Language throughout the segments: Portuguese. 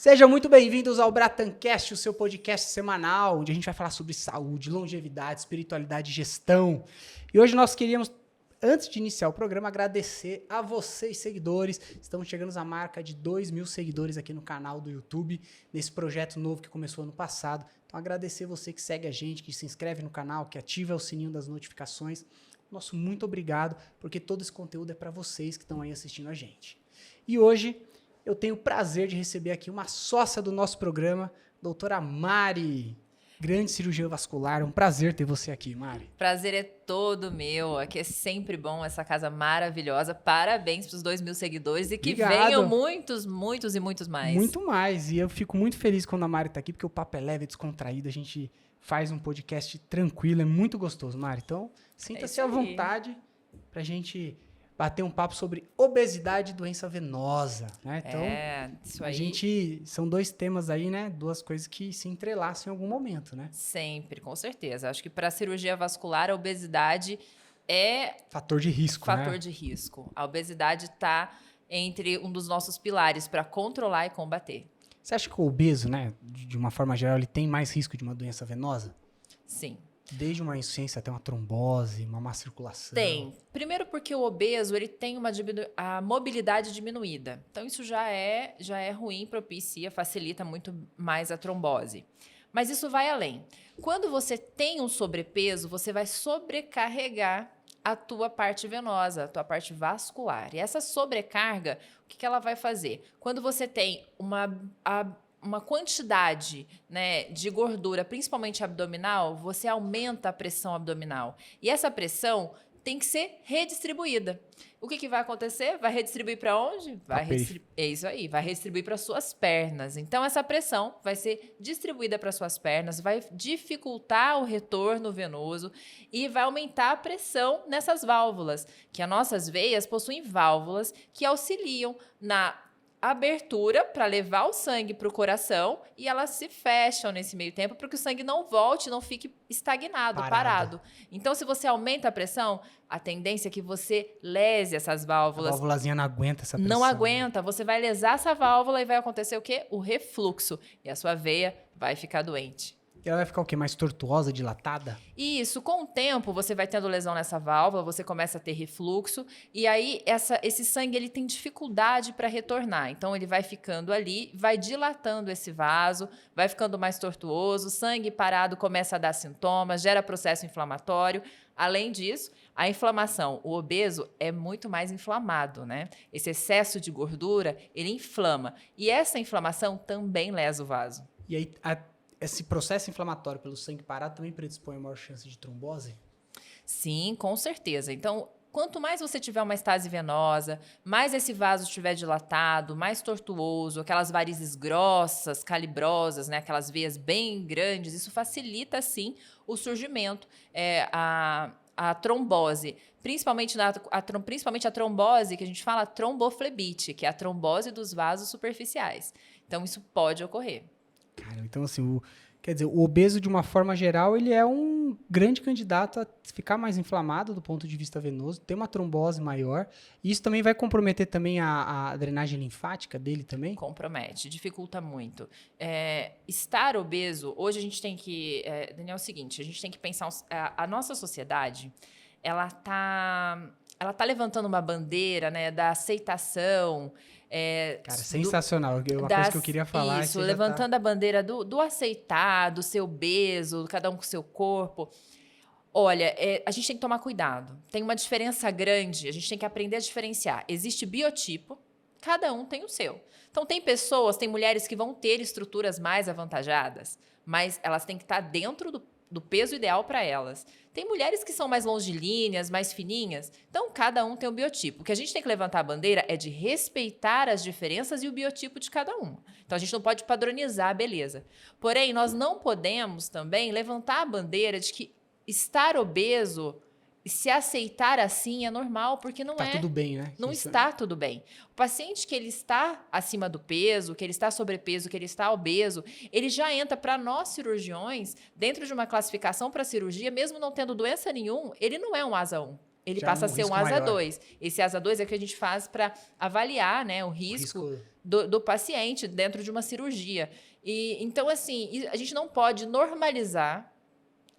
Sejam muito bem-vindos ao Bratancast, o seu podcast semanal, onde a gente vai falar sobre saúde, longevidade, espiritualidade e gestão. E hoje nós queríamos, antes de iniciar o programa, agradecer a vocês, seguidores. Estamos chegando à marca de 2.000 seguidores aqui no canal do YouTube, nesse projeto novo que começou ano passado. Então, agradecer você que segue a gente, que se inscreve no canal, que ativa o sininho das notificações. Nosso muito obrigado, porque todo esse conteúdo é para vocês que estão aí assistindo a gente. E hoje eu tenho o prazer de receber aqui uma sócia do nosso programa, doutora Mari, grande cirurgiã vascular. É um prazer ter você aqui, Mari. Prazer é todo meu. Aqui é sempre bom, essa casa maravilhosa. Parabéns para os 2.000 seguidores e que venham muitos, muitos e muitos mais. Muito mais. E eu fico muito feliz quando a Mari está aqui, porque o papo é leve, é descontraído. A gente faz um podcast tranquilo, é muito gostoso, Mari. Então, sinta-se à vontade para a gente bater um papo sobre obesidade e doença venosa, né? Então, isso aí. São dois temas aí, né? Duas coisas que se entrelaçam em algum momento, né? Sempre, com certeza. Acho que para a cirurgia vascular, a obesidade é fator de risco, fator de risco. A obesidade está entre um dos nossos pilares para controlar e combater. Você acha que o obeso, né, de uma forma geral, ele tem mais risco de uma doença venosa? Sim. Desde uma insuficiência até uma trombose, uma má circulação? Tem. Primeiro porque o obeso ele tem a mobilidade diminuída. Então, isso já é ruim, propicia, facilita muito mais a trombose. Mas isso vai além. Quando você tem um sobrepeso, você vai sobrecarregar a tua parte venosa, a tua parte vascular. E essa sobrecarga, o que ela vai fazer? Quando você tem uma quantidade, né, de gordura, principalmente abdominal, você aumenta a pressão abdominal. E essa pressão tem que ser redistribuída. O que vai acontecer? Vai redistribuir para onde? É isso aí, vai redistribuir para suas pernas. Então, essa pressão vai ser distribuída para suas pernas, vai dificultar o retorno venoso e vai aumentar a pressão nessas válvulas, que as nossas veias possuem válvulas que auxiliam na abertura para levar o sangue para o coração e elas se fecham nesse meio tempo para que o sangue não volte, não fique estagnado, parado. Então, se você aumenta a pressão, a tendência é que você lese essas válvulas. A válvulazinha não aguenta essa pressão. Não aguenta. Você vai lesar essa válvula e vai acontecer o quê? O refluxo. E a sua veia vai ficar doente. E ela vai ficar o quê? Mais tortuosa, dilatada? Isso. Com o tempo, você vai tendo lesão nessa válvula, você começa a ter refluxo, e aí esse sangue ele tem dificuldade para retornar. Então, ele vai ficando ali, vai dilatando esse vaso, vai ficando mais tortuoso, sangue parado começa a dar sintomas, gera processo inflamatório. Além disso, a inflamação, o obeso é muito mais inflamado, né? Esse excesso de gordura, ele inflama. E essa inflamação também lesa o vaso. E aí, esse processo inflamatório pelo sangue parado também predispõe a maior chance de trombose? Sim, com certeza. Então, quanto mais você tiver uma estase venosa, mais esse vaso estiver dilatado, mais tortuoso, aquelas varizes grossas, calibrosas, né, aquelas veias bem grandes, isso facilita, sim, o surgimento, a trombose. Principalmente a trombose, que a gente fala tromboflebite, que é a trombose dos vasos superficiais. Então, isso pode ocorrer. Cara, então assim, quer dizer, o obeso de uma forma geral, ele é um grande candidato a ficar mais inflamado do ponto de vista venoso, ter uma trombose maior, e isso também vai comprometer também a drenagem linfática dele também? Compromete, dificulta muito. Estar obeso, hoje a gente tem que, Daniel, é o seguinte, a gente tem que pensar, a nossa sociedade, ela tá levantando uma bandeira, né, da aceitação. Cara, sensacional. Uma coisa que eu queria falar. Isso, levantando a bandeira do aceitar, do ser obeso, cada um com o seu corpo. Olha, a gente tem que tomar cuidado. Tem uma diferença grande, a gente tem que aprender a diferenciar. Existe biotipo, cada um tem o seu. Então, tem mulheres que vão ter estruturas mais avantajadas, mas elas têm que estar dentro do peso ideal para elas. Tem mulheres que são mais longilíneas, mais fininhas. Então, cada um tem um biotipo. O que a gente tem que levantar a bandeira é de respeitar as diferenças e o biotipo de cada um. Então, a gente não pode padronizar a beleza. Porém, nós não podemos também levantar a bandeira de que estar obeso e se aceitar assim é normal, porque não tá tudo bem, né? Não está tudo bem. O paciente que ele está acima do peso, que ele está sobrepeso, que ele está obeso, ele já entra para nós cirurgiões dentro de uma classificação para cirurgia, mesmo não tendo doença nenhuma, ele não é um asa 1. Ele passa a ser um asa 2. Esse asa 2 é o que a gente faz para avaliar, né, o risco do paciente dentro de uma cirurgia. Então, assim, a gente não pode normalizar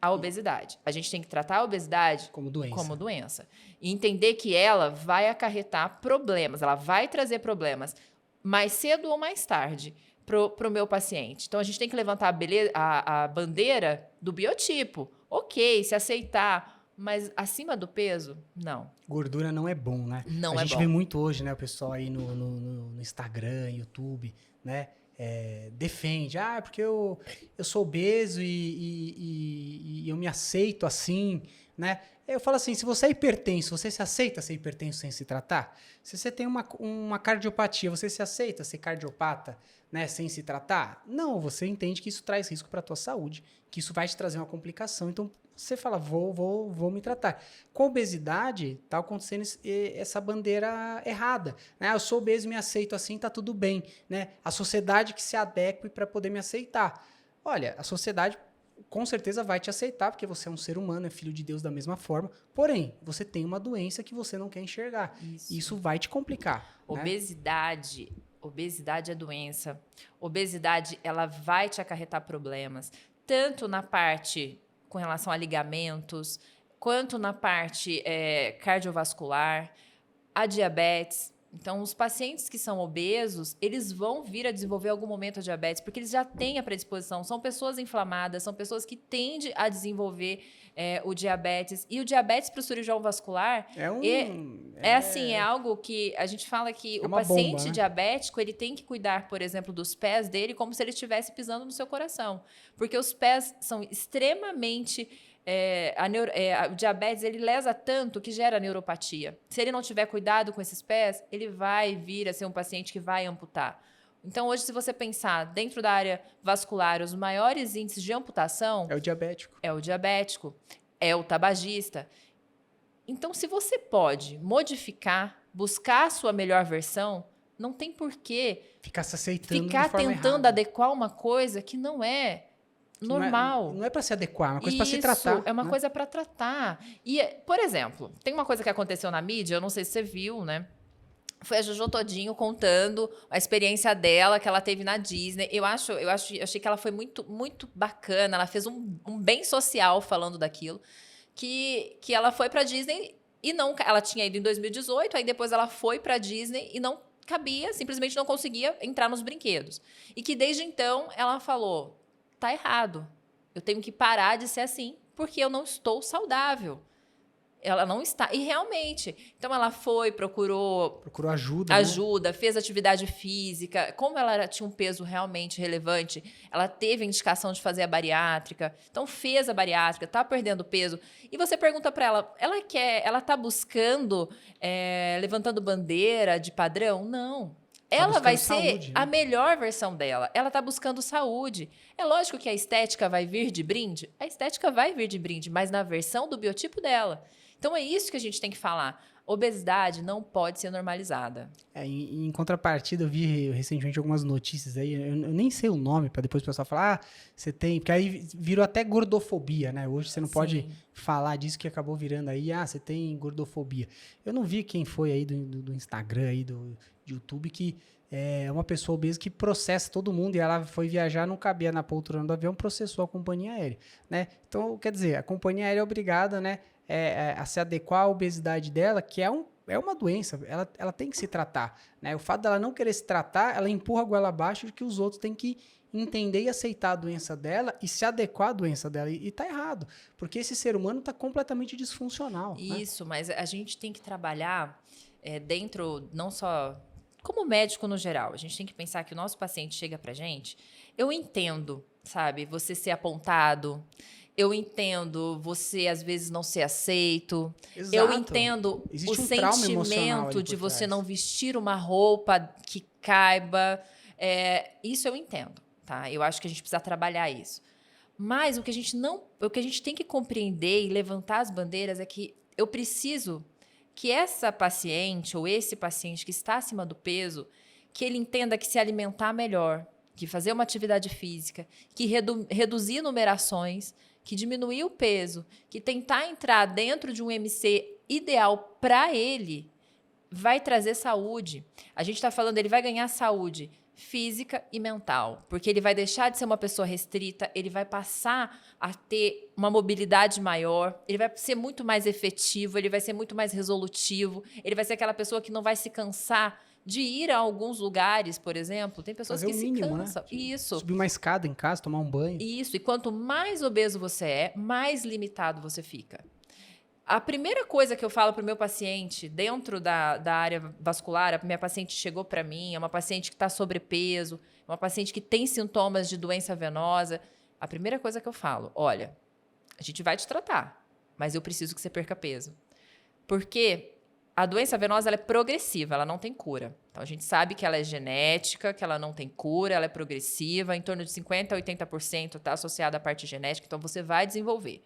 a obesidade. A gente tem que tratar a obesidade como doença. E entender que ela vai acarretar problemas, ela vai trazer problemas mais cedo ou mais tarde para o meu paciente. Então, a gente tem que levantar a bandeira do biotipo. Ok, se aceitar, mas acima do peso, não. Gordura não é bom, né? Não é A gente bom. vê muito hoje, né, o pessoal aí no Instagram, YouTube, né? Defende, porque eu sou obeso e eu me aceito assim, né? Eu falo assim, se você é hipertenso, você se aceita ser hipertenso sem se tratar? Se você tem uma cardiopatia, você se aceita ser cardiopata, né, sem se tratar? Não, você entende que isso traz risco para a tua saúde, que isso vai te trazer uma complicação, então você fala, vou me tratar. Com a obesidade, tá acontecendo essa bandeira errada, né? Eu sou obeso, me aceito assim, tá tudo bem, né? A sociedade que se adeque para poder me aceitar. Olha, a sociedade com certeza vai te aceitar, porque você é um ser humano, é filho de Deus da mesma forma, porém, você tem uma doença que você não quer enxergar. Isso vai te complicar. Obesidade, né? Obesidade é doença. Obesidade, ela vai te acarretar problemas, tanto na parte com relação a ligamentos, quanto na parte cardiovascular, a diabetes. Então, os pacientes que são obesos, eles vão vir a desenvolver algum momento a diabetes, porque eles já têm a predisposição. São pessoas inflamadas, são pessoas que tendem a desenvolver o diabetes. E o diabetes para o cirurgião vascular é algo que a gente fala que o paciente bomba, né? diabético, ele tem que cuidar, por exemplo, dos pés dele como se ele estivesse pisando no seu coração. Porque os pés são extremamente... o diabetes, ele lesa tanto que gera neuropatia. Se ele não tiver cuidado com esses pés, ele vai vir a ser um paciente que vai amputar. Então, hoje, se você pensar dentro da área vascular, os maiores índices de amputação... É o diabético. É o diabético, é o tabagista. Então, se você pode modificar, buscar a sua melhor versão, não tem porquê ficar se aceitando ficar tentando adequar uma coisa que não é normal. Não é para se adequar, é uma coisa para se tratar. É uma coisa para tratar. E, por exemplo, tem uma coisa que aconteceu na mídia, eu não sei se você viu, né? Foi a Jojo Todinho contando a experiência dela que ela teve na Disney. Eu achei que ela foi muito, muito bacana. Ela fez um bem social falando daquilo. Que ela foi para Disney e não... Ela tinha ido em 2018, aí depois ela foi para Disney e não cabia, simplesmente não conseguia entrar nos brinquedos. E que desde então ela falou... Tá errado. Eu tenho que parar de ser assim, porque eu não estou saudável. Ela não está. E realmente. Então, ela foi, procurou ajuda, né? Fez atividade física. Como ela tinha um peso realmente relevante, ela teve a indicação de fazer a bariátrica. Então, fez a bariátrica, está perdendo peso. E você pergunta para ela está buscando, levantando bandeira de padrão? Não. Ela vai ser saúde, né? A melhor versão dela. Ela está buscando saúde. É lógico que a estética vai vir de brinde. A estética vai vir de brinde, mas na versão do biotipo dela. Então, é isso que a gente tem que falar. Obesidade não pode ser normalizada. Em contrapartida, eu vi recentemente algumas notícias aí, eu nem sei o nome, para depois o pessoal falar, você tem... Porque aí virou até gordofobia, né? Hoje você não pode falar disso, que acabou virando aí, você tem gordofobia. Eu não vi quem foi aí do Instagram, aí do YouTube, que é uma pessoa obesa que processa todo mundo, e ela foi viajar, não cabia na poltrona do avião, processou a companhia aérea, né? Então, quer dizer, a companhia aérea é obrigada, né, a se adequar à obesidade dela, que é uma doença, ela tem que se tratar, né? O fato dela não querer se tratar, ela empurra a goela abaixo de que os outros têm que entender e aceitar a doença dela e se adequar à doença dela. E tá errado, porque esse ser humano tá completamente disfuncional. Isso, né? Mas a gente tem que trabalhar dentro, não só... Como médico no geral, a gente tem que pensar que o nosso paciente chega pra gente... Eu entendo, sabe? Você ser apontado... Eu entendo você, às vezes, não ser aceito. Exato. Eu entendo Existe o sentimento de você não vestir uma roupa que caiba. Isso eu entendo, tá? Eu acho que a gente precisa trabalhar isso. Mas o que a gente tem que compreender e levantar as bandeiras é que eu preciso que essa paciente ou esse paciente que está acima do peso, que ele entenda que se alimentar melhor, que fazer uma atividade física, que reduzir numerações, que diminuir o peso, que tentar entrar dentro de um MC ideal para ele, vai trazer saúde. A gente está falando, ele vai ganhar saúde física e mental, porque ele vai deixar de ser uma pessoa restrita, ele vai passar a ter uma mobilidade maior, ele vai ser muito mais efetivo, ele vai ser muito mais resolutivo, ele vai ser aquela pessoa que não vai se cansar de ir a alguns lugares, por exemplo. Tem pessoas Fazer que o se mínimo, cansam. né? Isso. Subir uma escada em casa, tomar um banho. Isso. E quanto mais obeso você é, mais limitado você fica. A primeira coisa que eu falo para o meu paciente, dentro da área vascular, a minha paciente chegou para mim, é uma paciente que está sobrepeso, uma paciente que tem sintomas de doença venosa. A primeira coisa que eu falo, olha, a gente vai te tratar, mas eu preciso que você perca peso. Porque a doença venosa ela é progressiva, ela não tem cura. Então, a gente sabe que ela é genética, que ela não tem cura, ela é progressiva, em torno de 50% a 80% está associada à parte genética, então você vai desenvolver.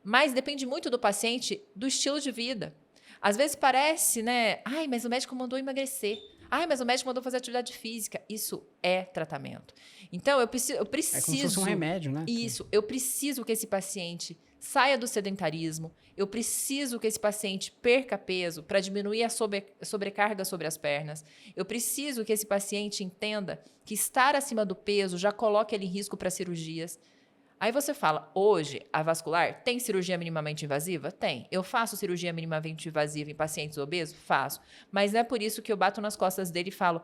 Mas depende muito do paciente, do estilo de vida. Às vezes parece, né? Ai, mas o médico mandou emagrecer. Ai, mas o médico mandou fazer atividade física. Isso é tratamento. Então, eu preciso... É como se fosse um remédio, né? Isso. Eu preciso que esse paciente saia do sedentarismo. Eu preciso que esse paciente perca peso para diminuir a sobrecarga sobre as pernas. Eu preciso que esse paciente entenda que estar acima do peso já coloca ele em risco para cirurgias. Aí você fala, hoje, a vascular tem cirurgia minimamente invasiva? Tem. Eu faço cirurgia minimamente invasiva em pacientes obesos? Faço. Mas não é por isso que eu bato nas costas dele e falo,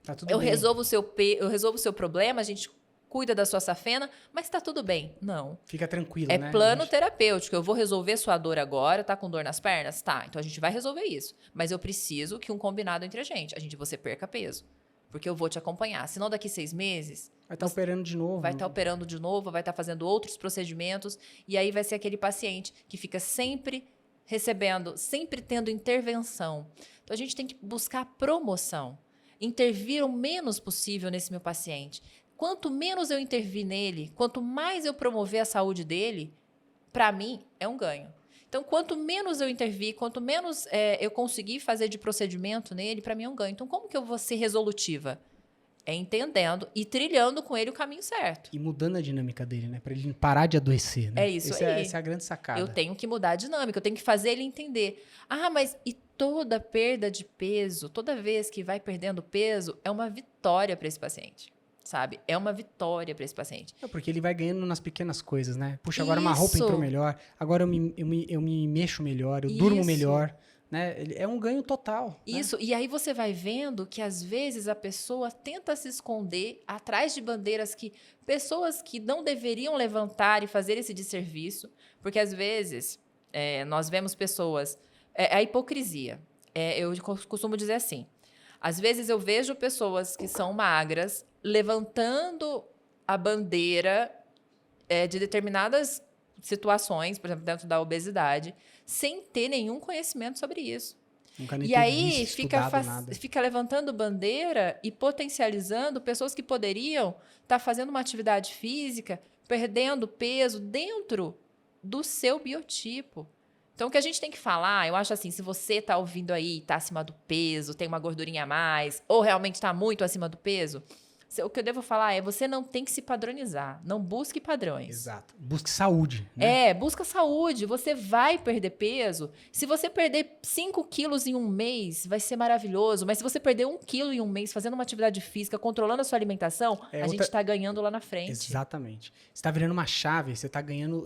Tá tudo eu bem. resolvo o seu problema, a gente cuida da sua safena, mas tá tudo bem. Não. Fica tranquilo, É né? plano terapêutico. Eu vou resolver sua dor agora, tá com dor nas pernas? Tá, então a gente vai resolver isso. Mas eu preciso que um combinado entre a gente. Você perca peso. Porque eu vou te acompanhar. Senão, daqui 6 meses... Vai estar operando de novo. Vai estar operando de novo, vai estar fazendo outros procedimentos. E aí vai ser aquele paciente que fica sempre recebendo, sempre tendo intervenção. Então, a gente tem que buscar promoção. Intervir o menos possível nesse meu paciente. Quanto menos eu intervir nele, quanto mais eu promover a saúde dele, para mim, é um ganho. Então, quanto menos eu intervir, quanto menos eu conseguir fazer de procedimento nele, para mim é um ganho. Então, como que eu vou ser resolutiva? É entendendo e trilhando com ele o caminho certo. E mudando a dinâmica dele, né? Pra ele parar de adoecer, né? É isso aí. Essa é a grande sacada. Eu tenho que mudar a dinâmica, eu tenho que fazer ele entender. Ah, mas e toda perda de peso, toda vez que vai perdendo peso, é uma vitória para esse paciente. Sabe? É uma vitória para esse paciente. É porque ele vai ganhando nas pequenas coisas, né? Puxa, agora uma roupa entrou melhor, agora eu me mexo melhor, eu durmo melhor. Né? É um ganho total. Isso, né? E aí você vai vendo que às vezes a pessoa tenta se esconder atrás de bandeiras que pessoas que não deveriam levantar e fazer esse desserviço, porque às vezes nós vemos pessoas... a hipocrisia. Eu costumo dizer assim, às vezes eu vejo pessoas que são magras levantando a bandeira de determinadas situações, por exemplo, dentro da obesidade, sem ter nenhum conhecimento sobre isso. Nunca nem e aí nada. fica levantando bandeira e potencializando pessoas que poderiam estar fazendo uma atividade física, perdendo peso dentro do seu biotipo. Então, o que a gente tem que falar, eu acho assim, se você está ouvindo aí, está acima do peso, tem uma gordurinha a mais, ou realmente está muito acima do peso, o que eu devo falar é, você não tem que se padronizar, não busque padrões. Exato. Busque saúde. Né? Busca saúde, você vai perder peso. Se você perder 5 quilos em um mês, vai ser maravilhoso, mas se você perder 1 quilo em um mês fazendo uma atividade física, controlando a sua alimentação, gente está ganhando lá na frente. Exatamente. Você está virando uma chave, você está ganhando,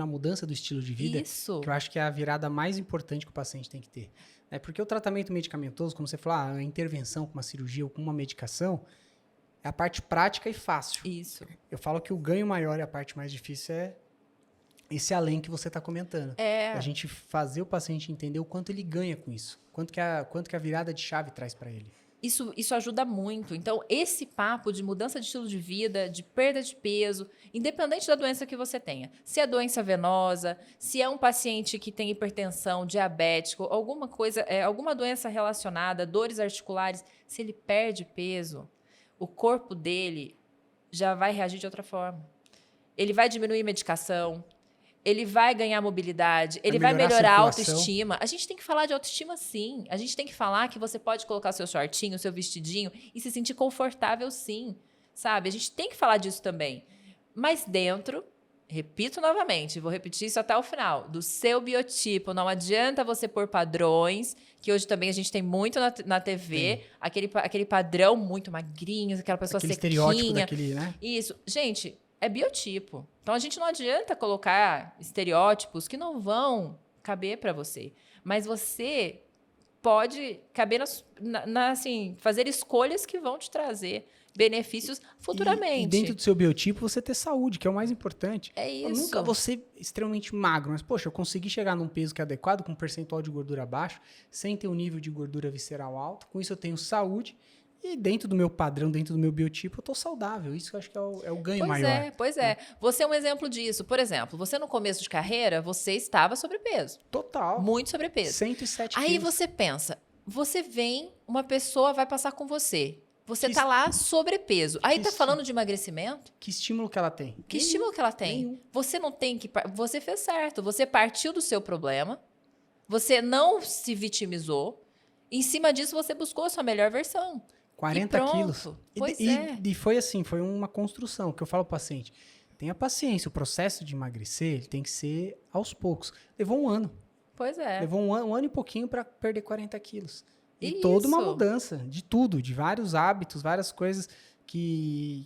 a mudança do estilo de vida, Isso. que eu acho que é a virada mais importante que o paciente tem que ter. Porque o tratamento medicamentoso, como você falou, a intervenção com uma cirurgia ou com uma medicação, é a parte prática e fácil. Isso. Eu falo que o ganho maior e a parte mais difícil é esse além que você está comentando. A gente fazer o paciente entender o quanto ele ganha com isso. Quanto que a virada de chave traz para ele. Isso ajuda muito. Então, esse papo de mudança de estilo de vida, de perda de peso, independente da doença que você tenha. Se é doença venosa, se é um paciente que tem hipertensão, diabético, alguma coisa, alguma doença relacionada, dores articulares, se ele perde peso, o corpo dele já vai reagir de outra forma. Ele vai diminuir medicação, ele vai ganhar mobilidade, ele vai melhorar a autoestima. A gente tem que falar de autoestima, sim. A gente tem que falar que você pode colocar seu shortinho, seu vestidinho e se sentir confortável, sim. Sabe? A gente tem que falar disso também. Mas dentro repito novamente, vou repetir isso até o final, do seu biotipo. Não adianta você pôr padrões, que hoje também a gente tem muito na TV, aquele padrão muito magrinho, aquela pessoa Aquele sequinha. estereótipo daquele, né? Isso. Gente, é biotipo. Então, a gente não adianta colocar estereótipos que não vão caber para você. Mas você pode caber assim, fazer escolhas que vão te trazer benefícios futuramente. E dentro do seu biotipo, você ter saúde, que é o mais importante. É isso. Eu nunca vou ser extremamente magro, mas, poxa, eu consegui chegar num peso que é adequado, com um percentual de gordura baixo, sem ter um nível de gordura visceral alto. Com isso, eu tenho saúde. E dentro do meu padrão, dentro do meu biotipo, eu tô saudável. Isso eu acho que é o ganho maior. Pois é. Você é um exemplo disso. Por exemplo, você no começo de carreira, você estava sobrepeso. Total. Muito sobrepeso. 107 Aí quilos. você pensa, você vem, uma pessoa vai passar com você. Você Que tá lá sobrepeso. Aí que tá falando de emagrecimento? Que estímulo que ela tem? Que estímulo que ela tem? Nenhum. Você não tem que... Você fez certo. Você partiu do seu problema. Você não se vitimizou. Em cima disso, você buscou a sua melhor versão. 40 quilos. Pois E foi assim, foi uma construção que eu falo ao paciente. Tenha paciência, o processo de emagrecer ele tem que ser aos poucos. Levou um ano. Pois é. Levou um ano e pouquinho para perder 40 quilos. E Isso. toda uma mudança de tudo, de vários hábitos, várias coisas que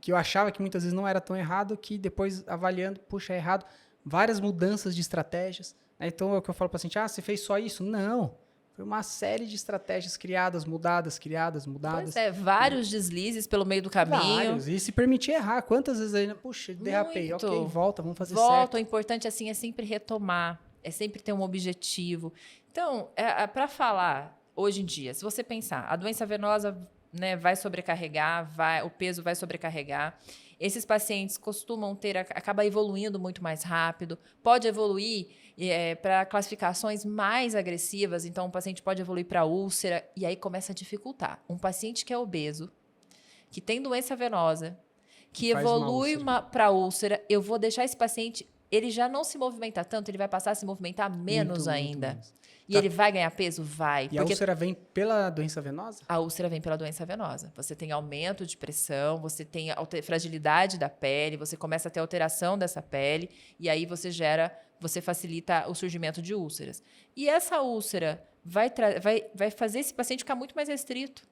eu achava que muitas vezes não era tão errado, que depois avaliando, puxa, é errado. Várias mudanças de estratégias. Então é o que eu falo para o paciente, você fez só isso? Não. Foi uma série de estratégias criadas, mudadas. Pois é, vários deslizes pelo meio do caminho. Vários. E se permitir errar. Quantas vezes ainda, puxa, derrapei. Muito. Ok, volta, vamos fazer Volta, certo. o importante assim é sempre retomar, é sempre ter um objetivo. Então, para falar hoje em dia, se você pensar, a doença venosa, né, vai sobrecarregar, o peso vai sobrecarregar. Esses pacientes costumam acaba evoluindo muito mais rápido, pode evoluir para classificações mais agressivas, então o paciente pode evoluir para úlcera, e aí começa a dificultar. Um paciente que é obeso, que tem doença venosa, que evolui para úlcera, eu vou deixar esse paciente, ele já não se movimenta tanto, ele vai passar a se movimentar menos ainda. Muito menos. E ele vai ganhar peso? Vai. E a úlcera vem pela doença venosa? A úlcera vem pela doença venosa. Você tem aumento de pressão, você tem fragilidade da pele, você começa a ter alteração dessa pele, e aí você facilita o surgimento de úlceras. E essa úlcera vai fazer esse paciente ficar muito mais restrito.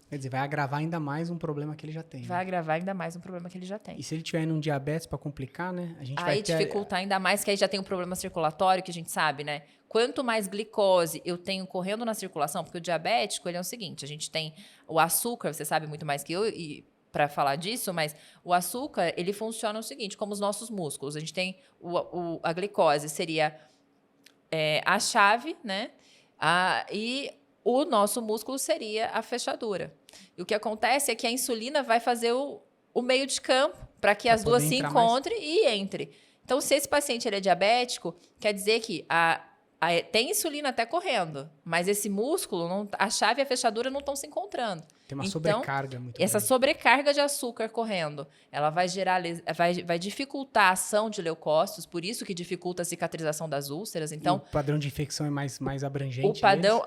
Quer dizer, vai agravar ainda mais um problema que ele já tem. Vai agravar ainda mais um problema que ele já tem. E se ele tiver num diabetes para complicar, né? A gente aí vai ter... dificultar ainda mais, que aí já tem um problema circulatório, que a gente sabe, né? Quanto mais glicose eu tenho correndo na circulação, porque o diabético, ele é o seguinte, a gente tem o açúcar, você sabe muito mais que eu, para falar disso, mas o açúcar, ele funciona o seguinte, como os nossos músculos. A gente tem a glicose, seria a chave, né? E o nosso músculo seria a fechadura. E o que acontece é que a insulina vai fazer o meio de campo para que as duas se encontrem e entrem. Então, se esse paciente ele é diabético, quer dizer que tem insulina até correndo, mas esse músculo, a chave e a fechadura não estão se encontrando. Tem uma sobrecarga muito grande. Essa sobrecarga de açúcar correndo, ela vai vai dificultar a ação de leucócitos, por isso que dificulta a cicatrização das úlceras. Então, o padrão de infecção é mais abrangente. O padrão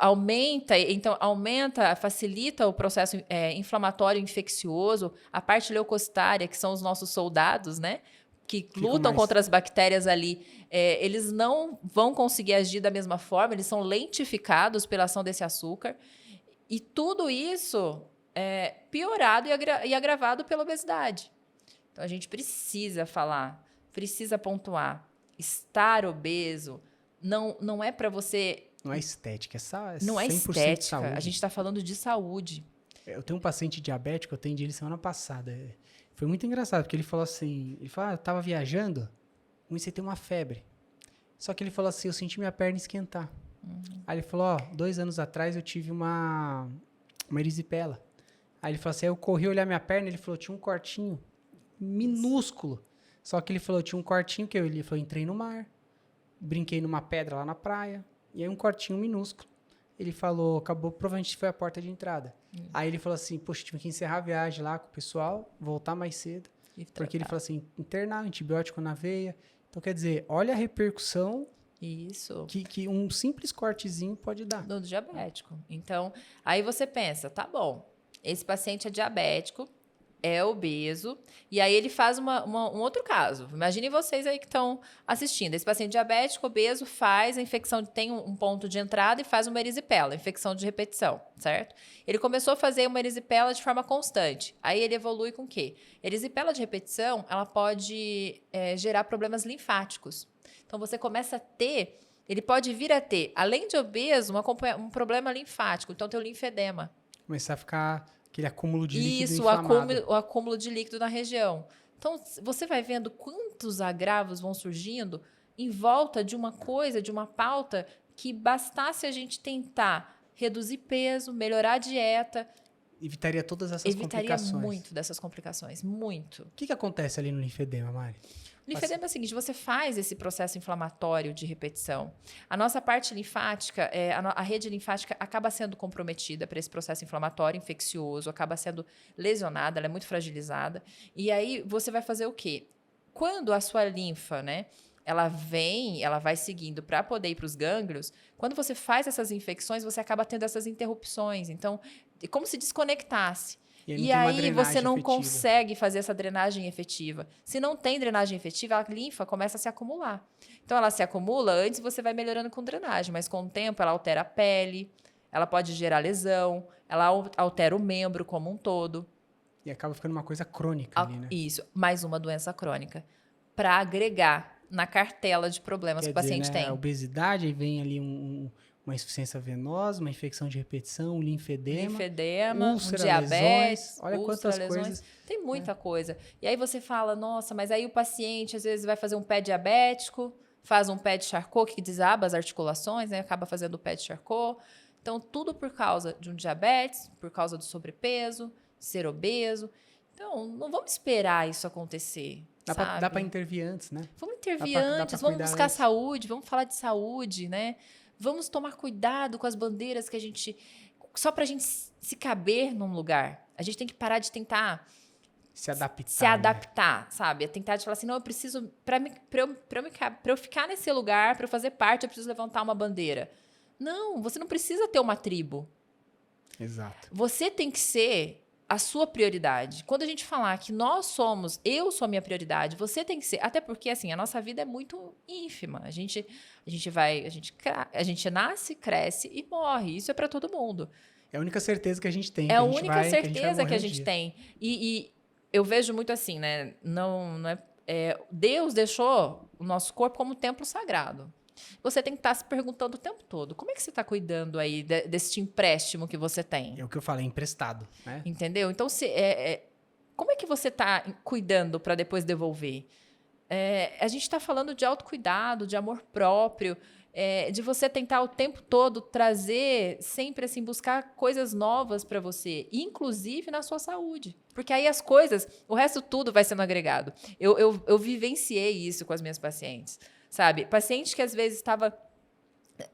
facilita o processo inflamatório infeccioso, a parte leucocitária, que são os nossos soldados, né? Que lutam contra as bactérias ali, eles não vão conseguir agir da mesma forma, eles são lentificados pela ação desse açúcar. E tudo isso é piorado e agravado pela obesidade. Então, a gente precisa falar, precisa pontuar. Estar obeso não é para você... Não é estética, não é 100% estética, saúde. A gente está falando de saúde. Eu tenho um paciente diabético, eu atendi ele semana passada. Foi muito engraçado, porque ele falou assim, eu tava viajando, comecei a ter uma febre. Só que ele falou assim, eu senti minha perna esquentar. Aí ele falou, 2 anos atrás eu tive uma erisipela. Aí ele falou assim, aí eu corri olhar minha perna, ele falou, tinha um cortinho minúsculo. Só que ele falou, tinha um cortinho que ele falou, entrei no mar, brinquei numa pedra lá na praia, e aí um cortinho minúsculo. Ele falou, acabou, provavelmente foi a porta de entrada. Aí ele falou assim, poxa, tive que encerrar a viagem lá com o pessoal, voltar mais cedo. Porque ele falou assim, internar antibiótico na veia. Então, quer dizer, olha a repercussão que um simples cortezinho pode dar. Do diabético. Então, aí você pensa, tá bom, esse paciente é diabético, é obeso, e aí ele faz um outro caso. Imaginem vocês aí que estão assistindo. Esse paciente diabético, obeso, faz a infecção, tem um ponto de entrada e faz uma erisipela, infecção de repetição, certo? Ele começou a fazer uma erisipela de forma constante. Aí ele evolui com o quê? Erisipela de repetição, ela pode gerar problemas linfáticos. Então, você começa a ter, ele pode vir a ter, além de obeso, um problema linfático. Então, tem o linfedema. Começar a ficar aquele acúmulo de líquido Isso, inflamado. o acúmulo de líquido na região. Então, você vai vendo quantos agravos vão surgindo em volta de uma coisa, de uma pauta, que bastasse a gente tentar reduzir peso, melhorar a dieta. Evitaria todas essas complicações. Evitaria muito dessas complicações, muito. O que acontece ali no linfedema, Mari? O linfedema é o seguinte, você faz esse processo inflamatório de repetição. A nossa parte linfática, a rede linfática acaba sendo comprometida para esse processo inflamatório, infeccioso, acaba sendo lesionada, ela é muito fragilizada. E aí você vai fazer o quê? Quando a sua linfa, né, ela vai seguindo para poder ir para os gânglios, quando você faz essas infecções, você acaba tendo essas interrupções. Então, é como se desconectasse. E aí você não consegue fazer essa drenagem efetiva. Se não tem drenagem efetiva, a linfa começa a se acumular. Então, ela se acumula, antes você vai melhorando com drenagem, mas com o tempo ela altera a pele, ela pode gerar lesão, ela altera o membro como um todo. E acaba ficando uma coisa crônica ali, né? Isso, mais uma doença crônica. Para agregar na cartela de problemas que o paciente tem. A obesidade, aí vem ali uma insuficiência venosa, uma infecção de repetição, um linfedema, úlcera, um diabetes, lesões. Olha quantas coisas. Tem muita coisa. E aí você fala, nossa, mas aí o paciente às vezes vai fazer um pé diabético, faz um pé de Charcot que desaba as articulações, né? Acaba fazendo o pé de Charcot. Então, tudo por causa de um diabetes, por causa do sobrepeso, ser obeso. Então, não vamos esperar isso acontecer. Dá para intervir antes, né? Vamos intervir antes, vamos buscar saúde, vamos falar de saúde, né? Vamos tomar cuidado com as bandeiras que a gente... Só para a gente se caber num lugar. A gente tem que parar de tentar... Se adaptar, né? Sabe? É tentar de falar assim, não, eu preciso... Para eu ficar nesse lugar, para eu fazer parte, eu preciso levantar uma bandeira. Não, você não precisa ter uma tribo. Exato. Você tem que ser a sua prioridade. Quando a gente falar que eu sou a minha prioridade, você tem que ser, até porque assim, a nossa vida é muito ínfima. A gente nasce, cresce e morre. Isso é para todo mundo. É a única certeza que a gente tem. É a única certeza que a gente tem. E eu vejo muito assim, né? Deus deixou o nosso corpo como um templo sagrado. Você tem que estar se perguntando o tempo todo, como é que você está cuidando aí desse empréstimo que você tem? É o que eu falei, emprestado, né? Entendeu? Então, como é que você está cuidando para depois devolver? A gente está falando de autocuidado, de amor próprio, de você tentar o tempo todo trazer, sempre assim, buscar coisas novas para você, inclusive na sua saúde. Porque aí as coisas, o resto tudo vai sendo agregado. Eu vivenciei isso com as minhas pacientes. Sabe? Paciente que às vezes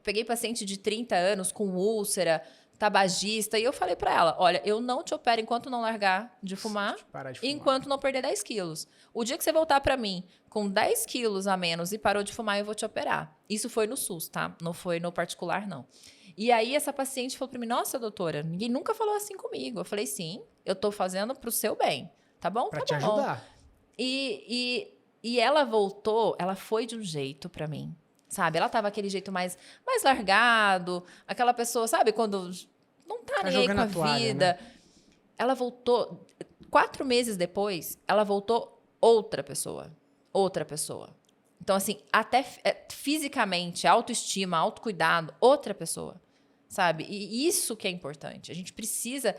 peguei paciente de 30 anos com úlcera, tabagista, e eu falei para ela, olha, eu não te opero enquanto não largar de fumar, enquanto não perder 10 quilos. O dia que você voltar para mim com 10 quilos a menos e parou de fumar, eu vou te operar. Isso foi no SUS, tá? Não foi no particular, não. E aí essa paciente falou para mim, nossa, doutora, ninguém nunca falou assim comigo. Eu falei, sim, eu tô fazendo pro seu bem, tá bom? Pra te ajudar. E ela voltou, ela foi de um jeito pra mim, sabe? Ela tava aquele jeito mais largado, aquela pessoa, sabe? Quando não tá nem aí com a vida. Né? Ela voltou, 4 meses depois, ela voltou outra pessoa. Então, assim, até fisicamente, autoestima, autocuidado, outra pessoa, sabe? E isso que é importante. A gente precisa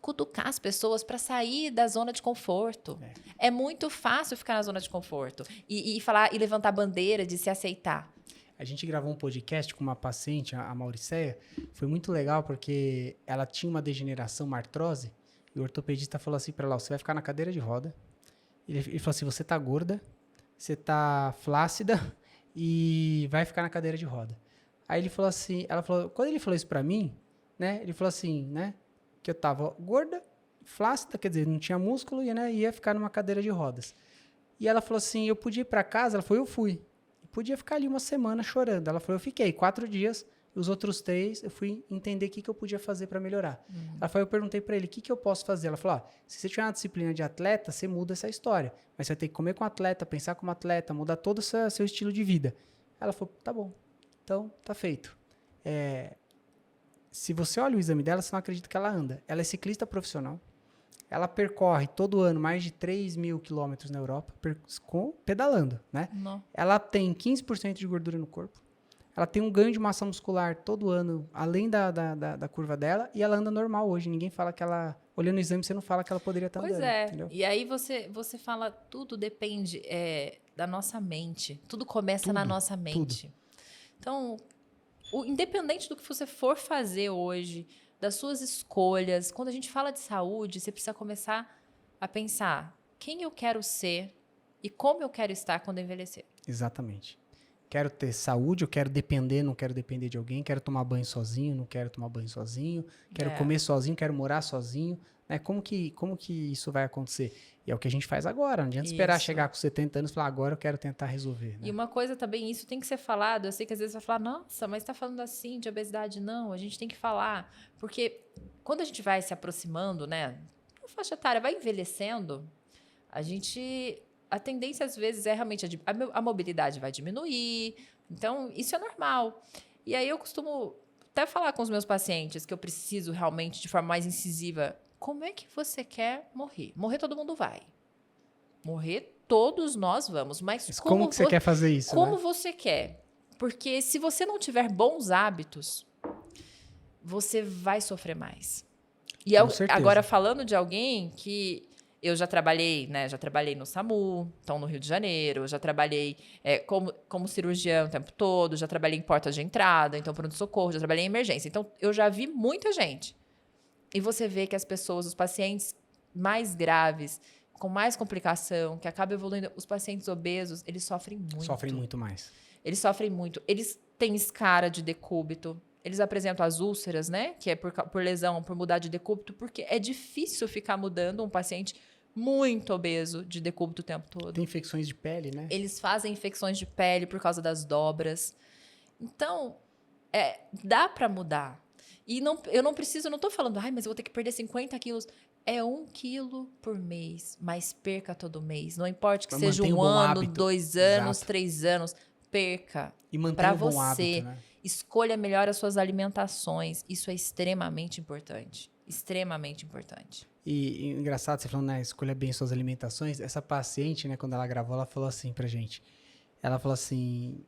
cutucar as pessoas para sair da zona de conforto. É muito fácil ficar na zona de conforto e falar e levantar bandeira de se aceitar. A gente gravou um podcast com uma paciente, a Mauricéia. Foi muito legal porque ela tinha uma degeneração, uma artrose, e o ortopedista falou assim para ela, você vai ficar na cadeira de roda. Ele falou assim, você tá gorda, você tá flácida e vai ficar na cadeira de roda. Aí ele falou assim, quando ele falou isso para mim, né, ele falou assim, né, que eu tava gorda, flácida, quer dizer, não tinha músculo e ia ficar numa cadeira de rodas. E ela falou assim, eu podia ir para casa? Ela falou, eu fui. Podia ficar ali uma semana chorando. Ela falou, eu fiquei 4 dias, E os outros 3, eu fui entender o que eu podia fazer para melhorar. Ela falou, eu perguntei para ele, o que eu posso fazer? Ela falou, se você tiver uma disciplina de atleta, você muda essa história. Mas você vai ter que comer com atleta, pensar como atleta, mudar todo o seu estilo de vida. Ela falou, tá bom. Então, tá feito. Se você olha o exame dela, você não acredita que ela anda. Ela é ciclista profissional. Ela percorre todo ano mais de 3 mil quilômetros na Europa, pedalando, né? Não. Ela tem 15% de gordura no corpo. Ela tem um ganho de massa muscular todo ano, além da curva dela, e ela anda normal hoje. Ninguém fala que ela... Olhando o exame, você não fala que ela poderia estar andando. Pois é. Entendeu? E aí você fala, tudo depende da nossa mente. Tudo começa na nossa mente. Então, independente do que você for fazer hoje, das suas escolhas, quando a gente fala de saúde, você precisa começar a pensar quem eu quero ser e como eu quero estar quando eu envelhecer. Exatamente. Quero ter saúde, eu quero depender, não quero depender de alguém, quero tomar banho sozinho, não quero tomar banho sozinho, quero comer sozinho, quero morar sozinho. Né? Como que isso vai acontecer? E é o que a gente faz agora, não adianta esperar chegar com 70 anos e falar, agora eu quero tentar resolver. Né? E uma coisa também, isso tem que ser falado, eu sei que às vezes você vai falar, nossa, mas tá falando assim de obesidade? Não, a gente tem que falar, porque quando a gente vai se aproximando, né, a faixa etária vai envelhecendo, a tendência às vezes é realmente a mobilidade vai diminuir, então isso é normal. E aí eu costumo até falar com os meus pacientes que eu preciso realmente de forma mais incisiva, como é que você quer morrer? Morrer todo mundo vai. Morrer todos nós vamos, mas como que você quer fazer isso? Como você quer? Porque se você não tiver bons hábitos, você vai sofrer mais. E agora falando de alguém que eu já trabalhei, né? Já trabalhei no SAMU, então no Rio de Janeiro, já trabalhei como cirurgião o tempo todo, já trabalhei em porta de entrada, então pronto-socorro, já trabalhei em emergência. Então eu já vi muita gente. E você vê que as pessoas, os pacientes mais graves, com mais complicação, que acaba evoluindo, os pacientes obesos, eles sofrem muito. Sofrem muito mais. Eles sofrem muito. Eles têm escara de decúbito. Eles apresentam as úlceras, né? Que é por lesão, por mudar de decúbito, porque é difícil ficar mudando um paciente muito obeso de decúbito o tempo todo. Tem infecções de pele, né? Eles fazem infecções de pele por causa das dobras. Então, dá para mudar. E eu não tô falando, mas eu vou ter que perder 50 quilos. É 1 quilo por mês, mas perca todo mês. Não importa que seja um ano, 2 anos, 3 anos, perca. E mantenha um bom hábito, né? Escolha melhor as suas alimentações. Isso é extremamente importante. Extremamente importante. E engraçado, você falando, né, escolha bem suas alimentações. Essa paciente, né, quando ela gravou, ela falou assim pra gente. Ela falou assim,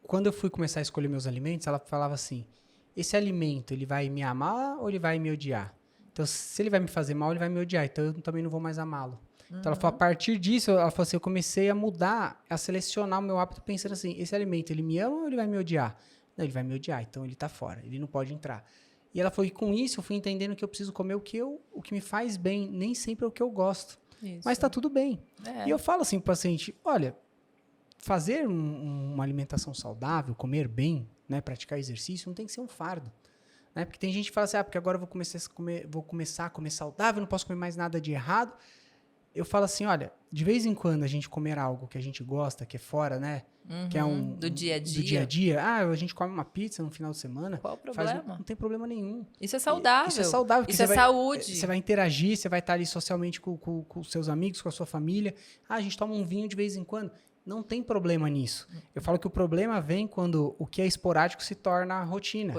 quando eu fui começar a escolher meus alimentos, ela falava assim, esse alimento, ele vai me amar ou ele vai me odiar? Então, se ele vai me fazer mal, ele vai me odiar. Então, eu também não vou mais amá-lo. Então, ela falou, a partir disso, ela falou assim, eu comecei a mudar, a selecionar o meu hábito pensando assim, esse alimento, ele me ama ou ele vai me odiar? Não, ele vai me odiar, então ele tá fora, ele não pode entrar. E ela falou, e com isso, eu fui entendendo que eu preciso comer o que me faz bem, nem sempre é o que eu gosto. Isso. Mas tá tudo bem. E eu falo assim pro paciente, olha, fazer uma alimentação saudável, comer bem, né, praticar exercício, não tem que ser um fardo. Né? Porque tem gente que fala assim, porque agora eu vou começar a comer saudável, não posso comer mais nada de errado. Eu falo assim, olha, de vez em quando a gente comer algo que a gente gosta, que é fora, né? Que é do dia a dia. Do dia a dia. A gente come uma pizza no final de semana. Qual o problema? Não tem problema nenhum. Isso é saudável. Isso é saudável. Isso é saúde. Você vai interagir, você vai estar ali socialmente com os seus amigos, com a sua família. A gente toma um vinho de vez em quando. Não tem problema nisso. Eu falo que o problema vem quando o que é esporádico se torna rotina.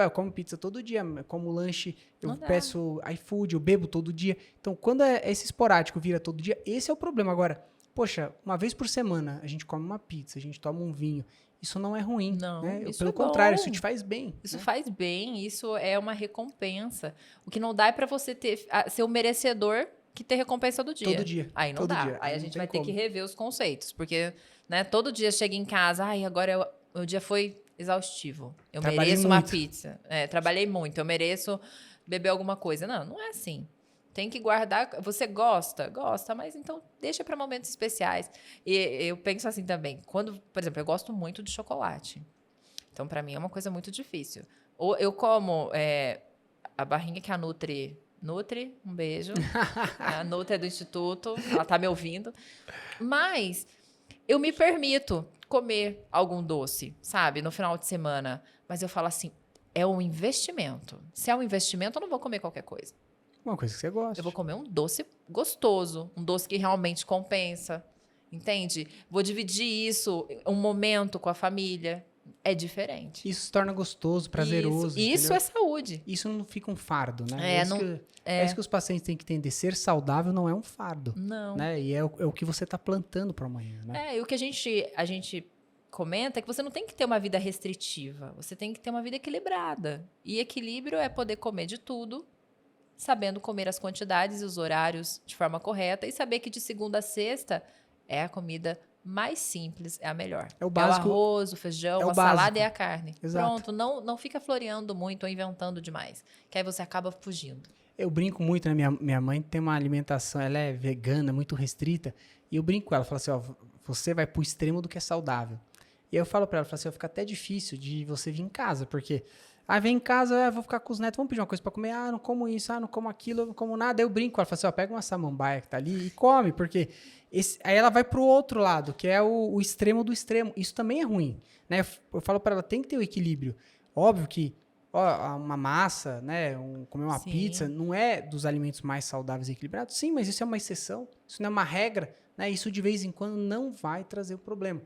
Eu como pizza todo dia, como lanche, eu peço iFood, eu bebo todo dia. Então, quando esse esporádico vira todo dia, esse é o problema. Agora, poxa, uma vez por semana a gente come uma pizza, a gente toma um vinho. Isso não é ruim. Não, né? Isso Pelo contrário, isso te faz bem. Isso faz bem, isso é uma recompensa. O que não dá é para você ser o merecedor que ter recompensa todo dia. Todo dia. Aí não todo dá. Dia. Aí a gente vai ter que rever os conceitos. Porque, né, todo dia chega em casa, agora o dia foi exaustivo. Eu mereço uma pizza. Trabalhei muito, eu mereço beber alguma coisa. Não é assim. Tem que guardar. Você gosta? Gosta, mas então deixa para momentos especiais. E eu penso assim também. Quando, por exemplo, eu gosto muito de chocolate. Então, para mim, é uma coisa muito difícil. Ou eu como a barrinha que a Nutri, um beijo. A Nutri é do Instituto, ela tá me ouvindo. Mas eu me permito comer algum doce, sabe? No final de semana. Mas eu falo assim, é um investimento. Se é um investimento, eu não vou comer qualquer coisa. Uma coisa que você gosta. Eu vou comer um doce gostoso, um doce que realmente compensa, entende? Vou dividir isso, um momento com a família. É diferente. Isso se torna gostoso, prazeroso. Isso entendeu? é saúde. Isso não fica um fardo, né? Não, é isso que os pacientes têm que entender. Ser saudável não é um fardo. Não. Né? E é o que você está plantando para amanhã, né? E o que a gente comenta é que você não tem que ter uma vida restritiva. Você tem que ter uma vida equilibrada. E equilíbrio é poder comer de tudo, sabendo comer as quantidades e os horários de forma correta e saber que de segunda a sexta é a comida mais simples, é a melhor. É o básico. É o arroz, o feijão, é o a salada básico. e a carne. Exato. Pronto, não fica floreando muito ou inventando demais, que aí você acaba fugindo. Eu brinco muito, né? Minha mãe tem uma alimentação, ela é vegana, muito restrita, e eu brinco com ela, falo assim, ó, você vai pro extremo do que é saudável. E aí eu falo pra ela, falo assim, ó, fica até difícil de você vir em casa, porque vem em casa, vou ficar com os netos, vamos pedir uma coisa pra comer, não como isso, não como aquilo, não como nada. Aí eu brinco, ela fala assim, ó, pega uma samambaia que tá ali e come, porque aí ela vai pro outro lado, que é o extremo do extremo. Isso também é ruim, né? Eu falo pra ela, tem que ter o equilíbrio. Óbvio que uma massa, né, comer uma Sim. pizza, não é dos alimentos mais saudáveis e equilibrados, sim, mas isso é uma exceção, isso não é uma regra, né? Isso de vez em quando não vai trazer o problema.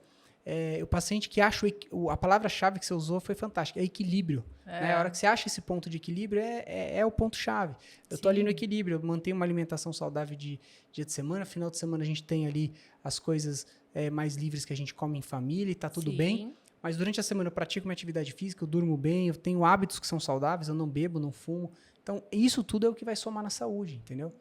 O paciente que acha a palavra-chave que você usou foi fantástica, é equilíbrio. Né? A hora que você acha esse ponto de equilíbrio é o ponto-chave. Eu estou ali no equilíbrio, eu mantenho uma alimentação saudável de dia de semana, final de semana a gente tem ali as coisas mais livres que a gente come em família e está tudo bem. Mas durante a semana eu pratico minha atividade física, eu durmo bem, eu tenho hábitos que são saudáveis, eu não bebo, não fumo. Então, isso tudo é o que vai somar na saúde, entendeu?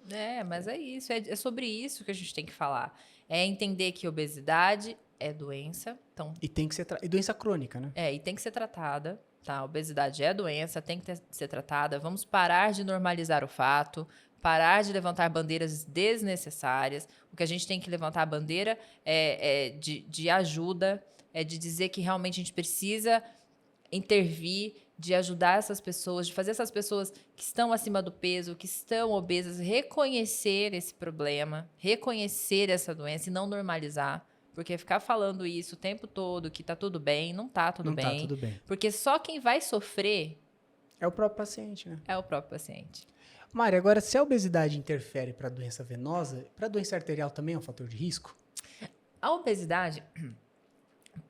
Mas é isso, é sobre isso que a gente tem que falar. É entender que obesidade é doença. Então, e tem que ser doença crônica, né? E tem que ser tratada. Tá? A obesidade é doença, tem que ser tratada. Vamos parar de normalizar o fato, parar de levantar bandeiras desnecessárias. O que a gente tem que levantar a bandeira é de ajuda, é de dizer que realmente a gente precisa intervir, de ajudar essas pessoas, de fazer essas pessoas que estão acima do peso, que estão obesas, reconhecer esse problema, reconhecer essa doença e não normalizar. Porque ficar falando isso o tempo todo, que tá tudo bem, não tá tudo bem. Não tá tudo bem. Porque só quem vai sofrer... é o próprio paciente, né? É o próprio paciente. Mari, agora, se a obesidade interfere para a doença venosa, para a doença arterial também é um fator de risco? A obesidade,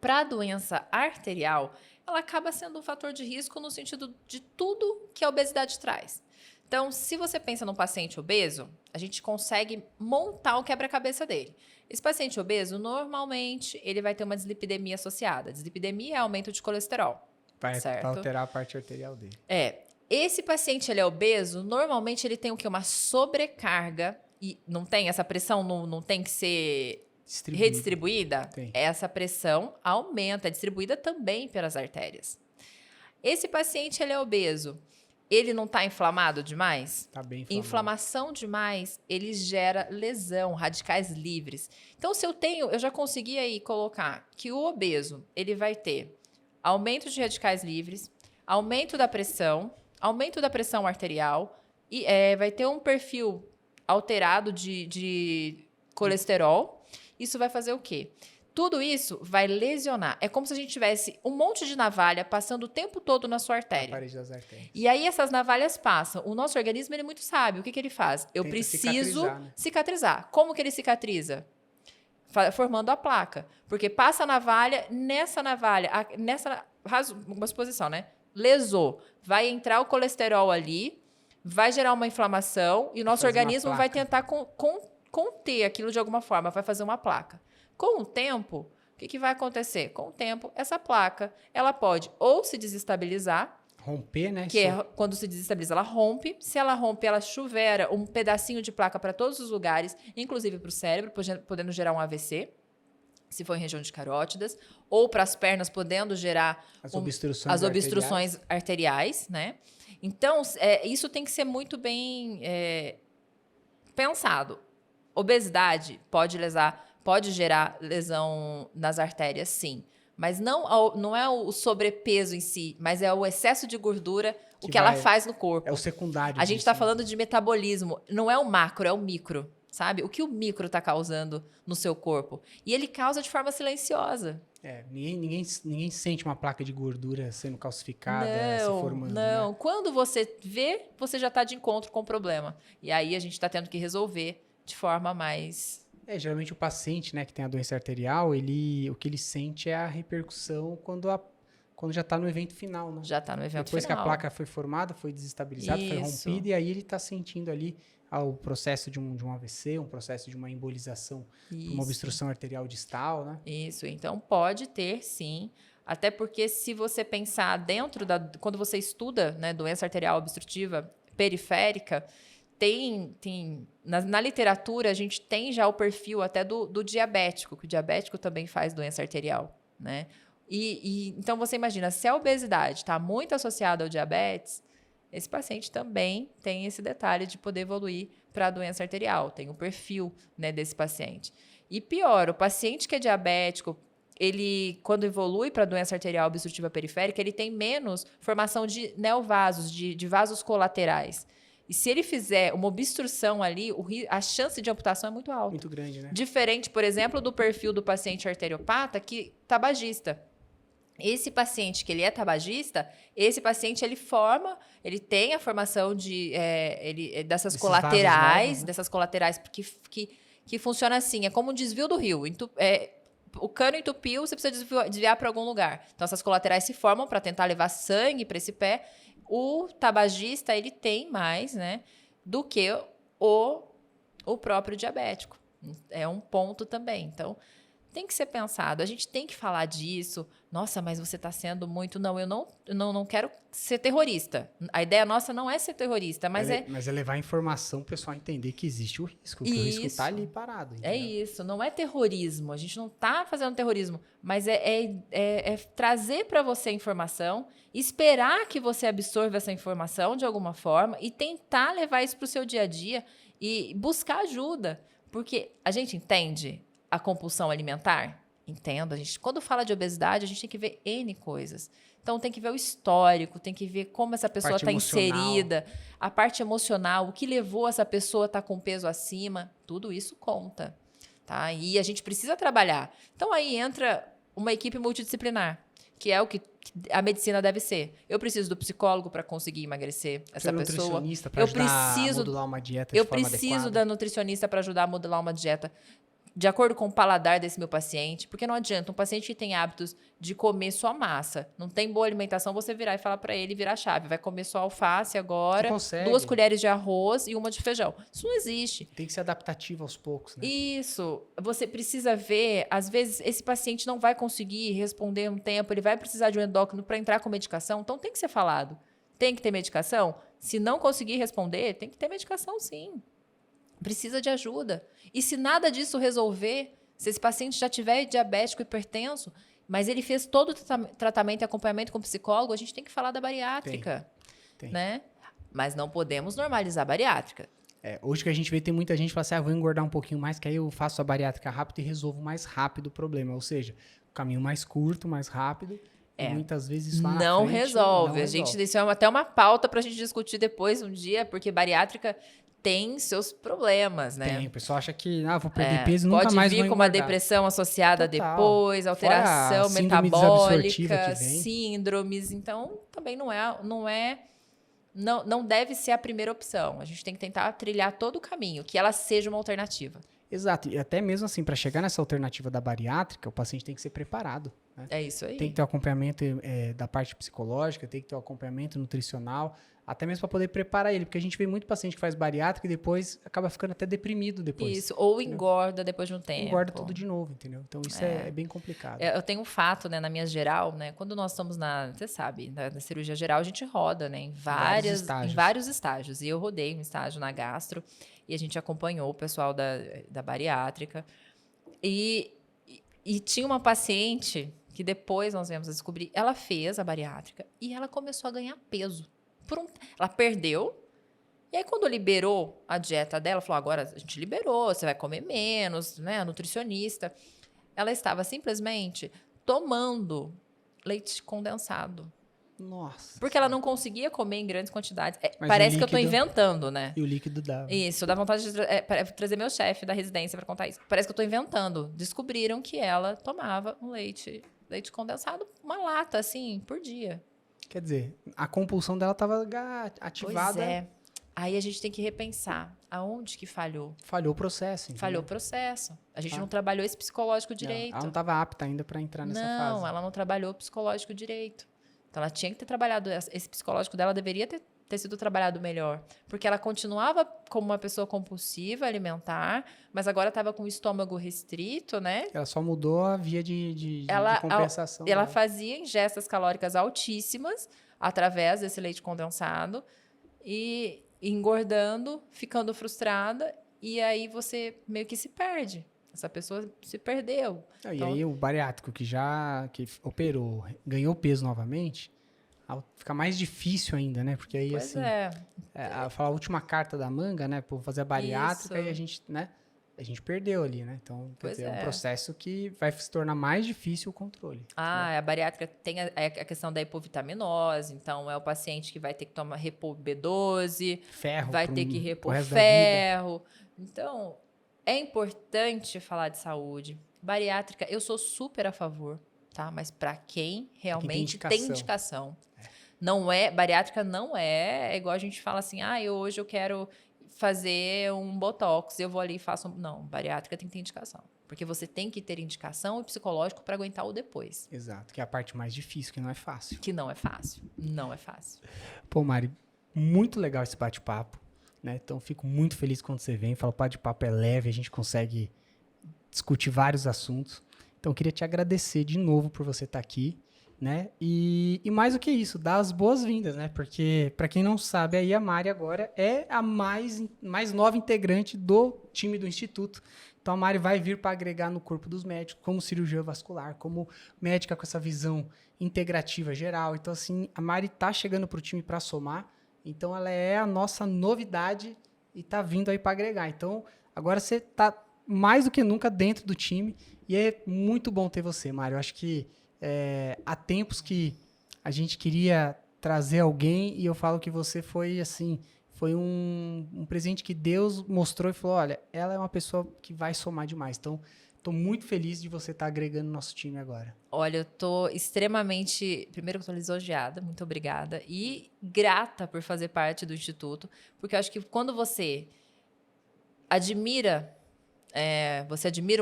para a doença arterial, ela acaba sendo um fator de risco no sentido de tudo que a obesidade traz. Então, se você pensa num paciente obeso, a gente consegue montar o quebra-cabeça dele. Esse paciente obeso, normalmente, ele vai ter uma dislipidemia associada. Dislipidemia é aumento de colesterol. Vai alterar a parte arterial dele. Esse paciente, ele é obeso, normalmente ele tem o quê? Uma sobrecarga. E não tem essa pressão, não tem que ser redistribuída? Tem. Essa pressão aumenta, é distribuída também pelas artérias. Esse paciente, ele é obeso. Ele não está inflamado demais? Está bem inflamado. Inflamação demais, ele gera lesão, radicais livres. Então, se eu já consegui aí colocar que o obeso, ele vai ter aumento de radicais livres, aumento da pressão arterial, e vai ter um perfil alterado de colesterol. Isso vai fazer o quê? Tudo isso vai lesionar. É como se a gente tivesse um monte de navalha passando o tempo todo na sua artéria. Na parede das artérias. E aí essas navalhas passam. O nosso organismo, ele é muito sábio. O que ele faz? Eu Tenta preciso cicatrizar. Como que ele cicatriza? Formando a placa. Porque passa a navalha, uma exposição, né? Lesou. Vai entrar o colesterol ali, vai gerar uma inflamação e o nosso organismo vai tentar conter aquilo de alguma forma, vai fazer uma placa. Com o tempo, o que vai acontecer? Com o tempo, essa placa, ela pode ou se desestabilizar, romper, né? Que quando se desestabiliza, ela rompe. Se ela rompe, ela chuvera um pedacinho de placa para todos os lugares, inclusive para o cérebro, podendo gerar um AVC, se for em região de carótidas, ou para as pernas, podendo gerar as obstruções arteriais, né? Então, isso tem que ser muito bem pensado. Obesidade pode gerar lesão nas artérias, sim. Mas não é o sobrepeso em si, mas é o excesso de gordura, o que ela faz no corpo. É o secundário. A gente está falando de metabolismo. Não é o macro, é o micro. sabe? O que o micro está causando no seu corpo. E ele causa de forma silenciosa. Ninguém sente uma placa de gordura sendo calcificada, se formando. Não. Né? Quando você vê, você já está de encontro com o problema. E aí a gente está tendo que resolver de forma mais... Geralmente o paciente, né, que tem a doença arterial, o que ele sente é a repercussão quando já está no evento final, né? Já está no evento Depois final. que a placa foi formada, foi desestabilizada, foi rompida, e aí ele está sentindo ali o processo de um AVC, um processo de uma embolização, uma obstrução arterial distal, né? Isso, então pode ter sim, até porque se você pensar quando você estuda, né, doença arterial obstrutiva periférica, na literatura a gente tem já o perfil até do diabético, que o diabético também faz doença arterial, né? Então você imagina, se a obesidade está muito associada ao diabetes, esse paciente também tem esse detalhe de poder evoluir para a doença arterial, tem o perfil, né, desse paciente. E pior, o paciente que é diabético, ele, quando evolui para a doença arterial obstrutiva periférica, ele tem menos formação de neovasos, de vasos colaterais. E se ele fizer uma obstrução ali, a chance de amputação é muito alta. Muito grande, né? Diferente, por exemplo, do perfil do paciente arteriopata que tabagista. Esse paciente que ele é tabagista, esse paciente ele tem a formação dessas colaterais, novos, né? dessas colaterais que funciona assim, é como um desvio do rio. O cano entupiu, você precisa desviar para algum lugar. Então essas colaterais se formam para tentar levar sangue para esse pé. O tabagista, ele tem mais, né, do que o próprio diabético. É um ponto também. Então, tem que ser pensado. A gente tem que falar disso. Nossa, mas você está sendo muito... Não, eu não quero ser terrorista. A ideia nossa não é ser terrorista, mas é levar a informação para o pessoal entender que existe o risco. Que o risco está ali parado. Entendeu? É isso. Não é terrorismo. A gente não está fazendo terrorismo. Mas é trazer para você a informação, esperar que você absorva essa informação de alguma forma e tentar levar isso para o seu dia a dia e buscar ajuda. Porque a gente entende a compulsão alimentar? Entendo. Quando fala de obesidade, a gente tem que ver N coisas. Então, tem que ver o histórico, tem que ver como essa pessoa está inserida, a parte emocional, o que levou essa pessoa a estar com peso acima. Tudo isso conta. Tá? E a gente precisa trabalhar. Então, aí entra uma equipe multidisciplinar, que é o que a medicina deve ser. Eu preciso do psicólogo para conseguir emagrecer essa pessoa. Nutricionista para ajudar a modular uma dieta de forma adequada. Eu preciso da nutricionista para ajudar a modular uma dieta de acordo com o paladar desse meu paciente, porque não adianta um paciente que tem hábitos de comer só massa, não tem boa alimentação, você virar e falar para ele virar a chave, vai comer só alface agora, 2 colheres de arroz e 1 de feijão. Isso não existe. Tem que ser adaptativo aos poucos, né? Isso. Você precisa ver, às vezes esse paciente não vai conseguir responder um tempo, ele vai precisar de um endócrino para entrar com medicação, então tem que ser falado. Tem que ter medicação? Se não conseguir responder, tem que ter medicação sim. Precisa de ajuda. E se nada disso resolver, se esse paciente já tiver diabético, hipertenso, mas ele fez todo o tratamento e acompanhamento com o psicólogo, a gente tem que falar da bariátrica. Tem. Né? Mas não podemos normalizar a bariátrica. Hoje que a gente vê, tem muita gente que fala assim, vou engordar um pouquinho mais, que aí eu faço a bariátrica rápido e resolvo mais rápido o problema. Ou seja, o caminho mais curto, mais rápido. E muitas vezes isso lá na não frente resolve. não a gente isso é até uma pauta para a gente discutir depois um dia, porque bariátrica tem seus problemas, né? Tem, o pessoal acha que vou perder peso e nunca mais vou engordar. Pode vir com uma depressão associada depois, alteração metabólica, síndromes. Então, também não deve ser a primeira opção. A gente tem que tentar trilhar todo o caminho, que ela seja uma alternativa. Exato, e até mesmo assim, para chegar nessa alternativa da bariátrica, o paciente tem que ser preparado. Né? É isso aí. Tem que ter o acompanhamento da parte psicológica, tem que ter o acompanhamento nutricional, até mesmo para poder preparar ele, porque a gente vê muito paciente que faz bariátrica e depois acaba ficando até deprimido depois. Isso, ou engorda depois de um tempo. Engorda tudo de novo, entendeu? Então isso é bem complicado. Eu tenho um fato, né, na minha geral, né, quando nós estamos você sabe, na cirurgia geral a gente roda, né, em vários estágios. E eu rodei um estágio na gastro e a gente acompanhou o pessoal da bariátrica. E tinha uma paciente que depois nós viemos a descobrir, ela fez a bariátrica e ela começou a ganhar peso. Ela perdeu, e aí quando liberou a dieta dela, falou, agora a gente liberou, você vai comer menos, né, a nutricionista. Ela estava simplesmente tomando leite condensado. Nossa. Porque ela não conseguia comer em grandes quantidades. Mas Parece o que eu tô líquido- inventando, né? E o líquido dava. Isso, dá vontade de trazer meu chefe da residência pra contar isso. Parece que eu tô inventando. Descobriram que ela tomava um leite condensado, uma lata, assim, por dia. Quer dizer, a compulsão dela tava ativada. Pois é. Aí a gente tem que repensar. Aonde que falhou? Falhou o processo. Entendeu? Falhou o processo. A gente Ah. não trabalhou esse psicológico direito. Ela não estava apta ainda para entrar nessa Não, fase. ela não trabalhou o psicológico direito. Então, ela tinha que ter trabalhado. Esse psicológico dela deveria ter sido trabalhado melhor. Porque ela continuava como uma pessoa compulsiva alimentar, mas agora estava com o estômago restrito, né? Ela só mudou a via de compensação. Ela dela. fazia ingestas calóricas altíssimas através desse leite condensado e engordando, ficando frustrada, e aí você meio que se perde. Essa pessoa se perdeu. E Então- aí o bariátrico que operou, ganhou peso novamente, fica mais difícil ainda, né? Porque aí, Pois assim, é. a última carta da manga, né? Por fazer a bariátrica, Isso. e a gente, né? A gente perdeu ali, né? Então, quer Pois dizer, é um é. processo que vai se tornar mais difícil o controle. A bariátrica tem a questão da hipovitaminose, então é o paciente que vai ter que repor B12, Ferro. vai pro- ter que pro repor resto da vida. ferro. Então, é importante falar de saúde. Bariátrica, eu sou super a favor, tá? Mas para quem realmente tem indicação. Não é, bariátrica não é igual a gente fala assim, hoje eu quero fazer um botox, eu vou ali e faço Não, bariátrica tem que ter indicação. Porque você tem que ter indicação e psicológico para aguentar o depois. Exato, que é a parte mais difícil, que não é fácil. Que não é fácil. Não é fácil. Pô, Mari, muito legal esse bate-papo, né? Então, fico muito feliz quando você vem. Fala, o bate-papo é leve, a gente consegue discutir vários assuntos. Então, eu queria te agradecer de novo por você estar aqui, né? E mais do que isso, dar as boas-vindas, né? Porque, para quem não sabe, aí a Mari agora é a mais nova integrante do time do Instituto. Então, a Mari vai vir para agregar no corpo dos médicos, como cirurgiã vascular, como médica com essa visão integrativa geral. Então, assim, a Mari tá chegando para o time para somar. Então, ela é a nossa novidade e tá vindo aí para agregar. Então, agora você tá mais do que nunca dentro do time e é muito bom ter você, Mário. Eu acho que há tempos que a gente queria trazer alguém e eu falo que você foi assim, foi um presente que Deus mostrou e falou, olha, ela é uma pessoa que vai somar demais. Então, estou muito feliz de você estar agregando no nosso time agora. Olha, eu tô extremamente... Primeiro, eu tô lisonjeada, muito obrigada. E grata por fazer parte do Instituto, porque eu acho que quando você admira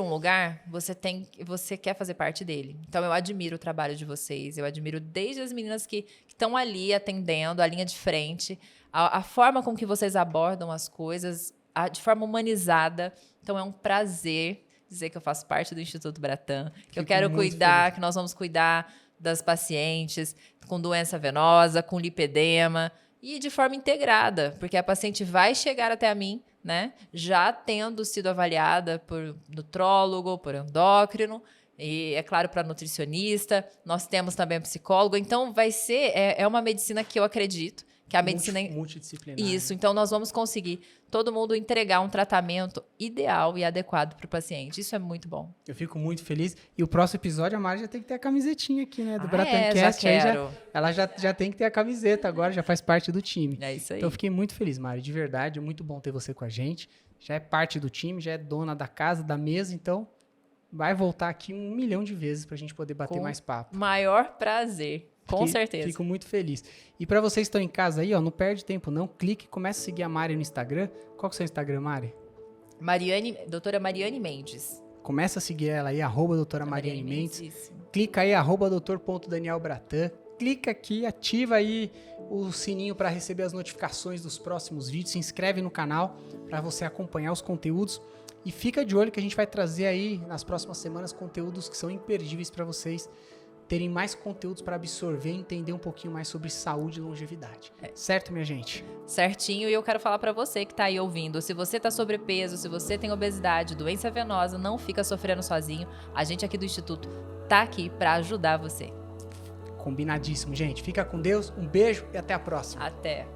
um lugar, você quer fazer parte dele. Então, eu admiro o trabalho de vocês. Eu admiro desde as meninas que estão ali atendendo, a linha de frente, a forma com que vocês abordam as coisas, de forma humanizada. Então, é um prazer dizer que eu faço parte do Instituto Bratan, que eu quero cuidar, que nós vamos cuidar das pacientes com doença venosa, com lipedema, e de forma integrada, porque a paciente vai chegar até a mim, né, já tendo sido avaliada por nutrólogo, por endócrino, e, é claro, para nutricionista. Nós temos também psicólogo. Então, vai ser... É uma medicina que eu acredito, que a medicina... Multidisciplinar. Isso. Então, nós vamos conseguir todo mundo entregar um tratamento ideal e adequado para o paciente. Isso é muito bom. Eu fico muito feliz. E o próximo episódio, a Mari já tem que ter a camisetinha aqui, né? Do Já Bratancast. quero. Ela já tem que ter a camiseta agora, já faz parte do time. É isso aí. Então, eu fiquei muito feliz, Mari. De verdade, é muito bom ter você com a gente. Já é parte do time, já é dona da casa, da mesa. Então, vai voltar aqui 1 milhão de vezes pra gente poder bater mais papo. Maior prazer. Com certeza. Fico muito feliz. E para vocês que estão em casa aí, ó, não perde tempo não. Clique, comece a seguir a Mari no Instagram. Qual que é o seu Instagram, Mari? Doutora Mariane Mendes. Começa a seguir ela aí, doutora Mariane Mendes. Isso. Clica aí, @doutor.danielbratan. Clica aqui, ativa aí o sininho para receber as notificações dos próximos vídeos. Se inscreve no canal para você acompanhar os conteúdos. E fica de olho que a gente vai trazer aí nas próximas semanas conteúdos que são imperdíveis para vocês terem mais conteúdos para absorver e entender um pouquinho mais sobre saúde e longevidade. Certo, minha gente? Certinho. E eu quero falar para você que tá aí ouvindo, se você tá sobrepeso, se você tem obesidade, doença venosa, não fica sofrendo sozinho. A gente aqui do Instituto tá aqui para ajudar você. Combinadíssimo, gente. Fica com Deus, um beijo e até a próxima. Até.